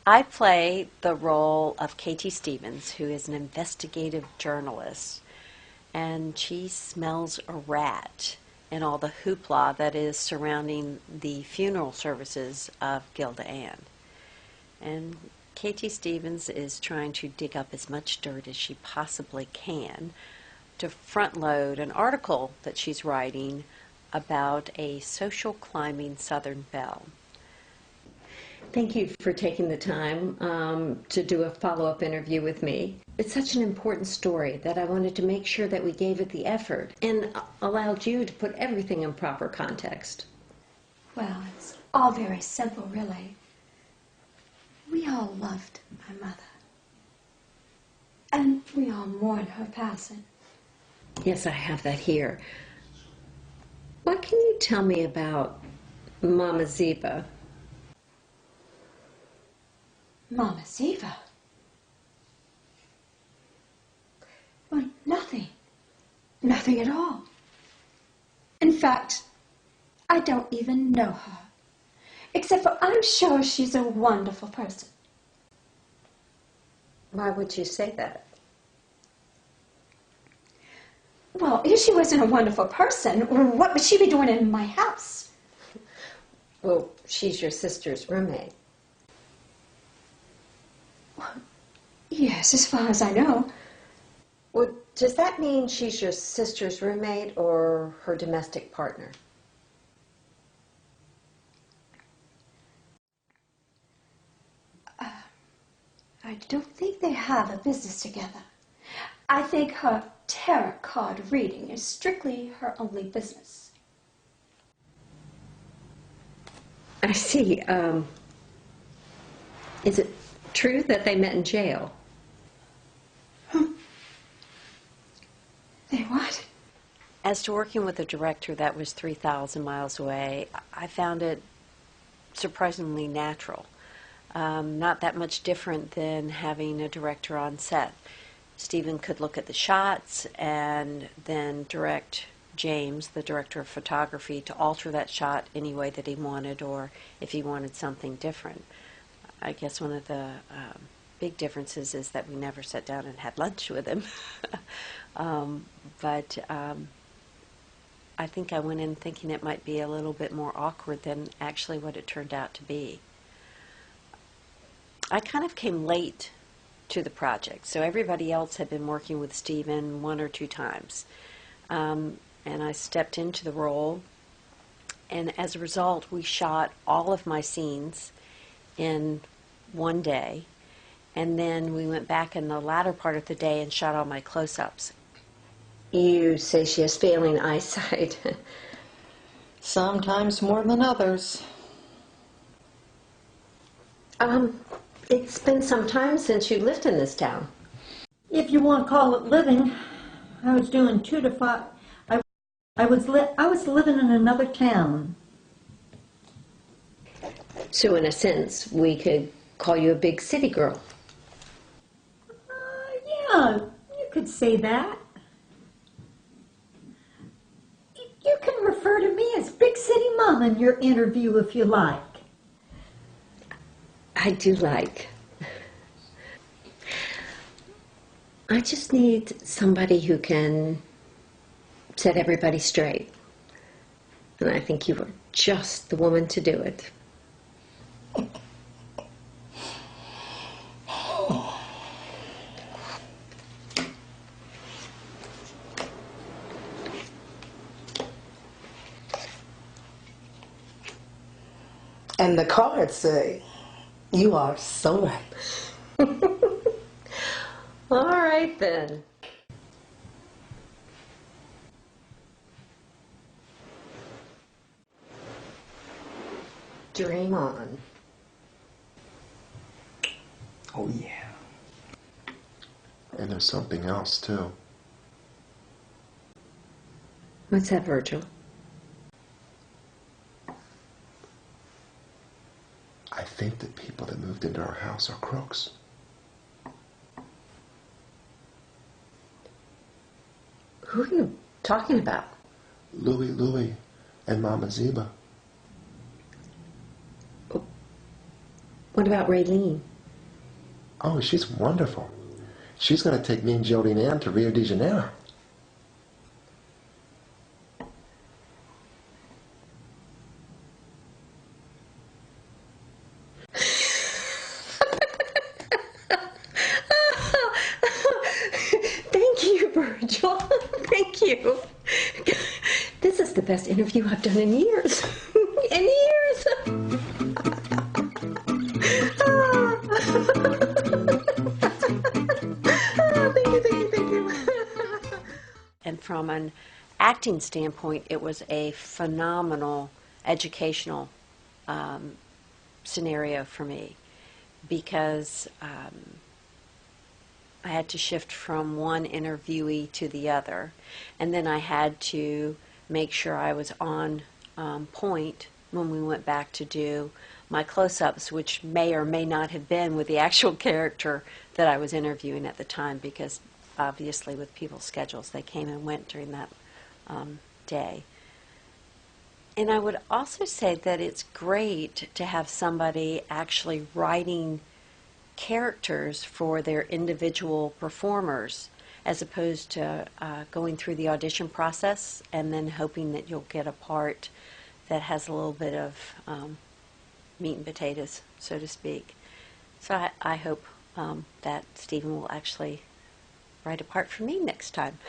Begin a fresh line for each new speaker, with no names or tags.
I play the role of Katie Stevens, who is an investigative journalist, and she smells a rat in all the hoopla that is surrounding the funeral services of Gilda Ann. And Katie Stevens is trying to dig up as much dirt as she possibly can to front load an article that she's writing about a social climbing Southern belle.
Thank you for taking the time to do a follow-up interview with me. It's such an important story that I wanted to make sure that we gave it the effort and allowed you to put everything in proper context.
Well, it's all very simple, really. We all loved my mother. And we all mourned her passing.
Yes, I have that here. What can you tell me about Mama Ziba?
Mama Ziva? Well, nothing. Nothing at all. In fact, I don't even know her. Except for I'm sure she's a wonderful person.
Why would you say that?
Well, if she wasn't a wonderful person, what would she be doing in my house?
Well, she's your sister's roommate.
Yes, as far as I know.
Well, does that mean she's your sister's roommate or her domestic partner?
I don't think they have a business together. I think her tarot card reading is strictly her only business.
I see. Is it true that they met in jail?
They what?
As to working with a director that was 3,000 miles away, I found it surprisingly natural. Not that much different than having a director on set. Stephen could look at the shots and then direct James, the director of photography, to alter that shot any way that he wanted, or if he wanted something different. I guess one of the big differences is that we never sat down and had lunch with him. But I think I went in thinking it might be a little bit more awkward than actually what it turned out to be. I kind of came late to the project, so everybody else had been working with Stephen one or two times. And I stepped into the role, and as a result, we shot all of my scenes in one day, and then we went back in the latter part of the day and shot all my close-ups.
You say she has failing eyesight.
Sometimes more than others.
It's been some time since you lived in this town.
If you want to call it living, I was doing 2 to 5. I was living in another town.
So in a sense, we could call you a big city girl.
Yeah, you could say that. You can refer to me as Big City Mom in your interview if you like.
I do like. I just need somebody who can set everybody straight. And I think you are just the woman to do it.
And the cards say, you are so right.
All right, then. Dream on.
Oh, yeah. And there's something else, too.
What's that, Virgil?
I think the people that moved into our house are crooks.
Who are you talking about?
Louie, and Mama Ziba.
What about Raylene?
Oh, she's wonderful. She's going to take me and Geraldine Ann to Rio de Janeiro.
Thank you, Virgil. Thank you. This is the best interview I've done in years. In years. Thank you.
And from an acting standpoint, it was a phenomenal educational scenario for me because I had to shift from one interviewee to the other, and then I had to make sure I was on point when we went back to do my close-ups, which may or may not have been with the actual character that I was interviewing at the time, because obviously with people's schedules, they came and went during that day. And I would also say that it's great to have somebody actually writing characters for their individual performers, as opposed to going through the audition process and then hoping that you'll get a part that has a little bit of meat and potatoes, so to speak. So I hope that Stephen will actually write a part for me next time.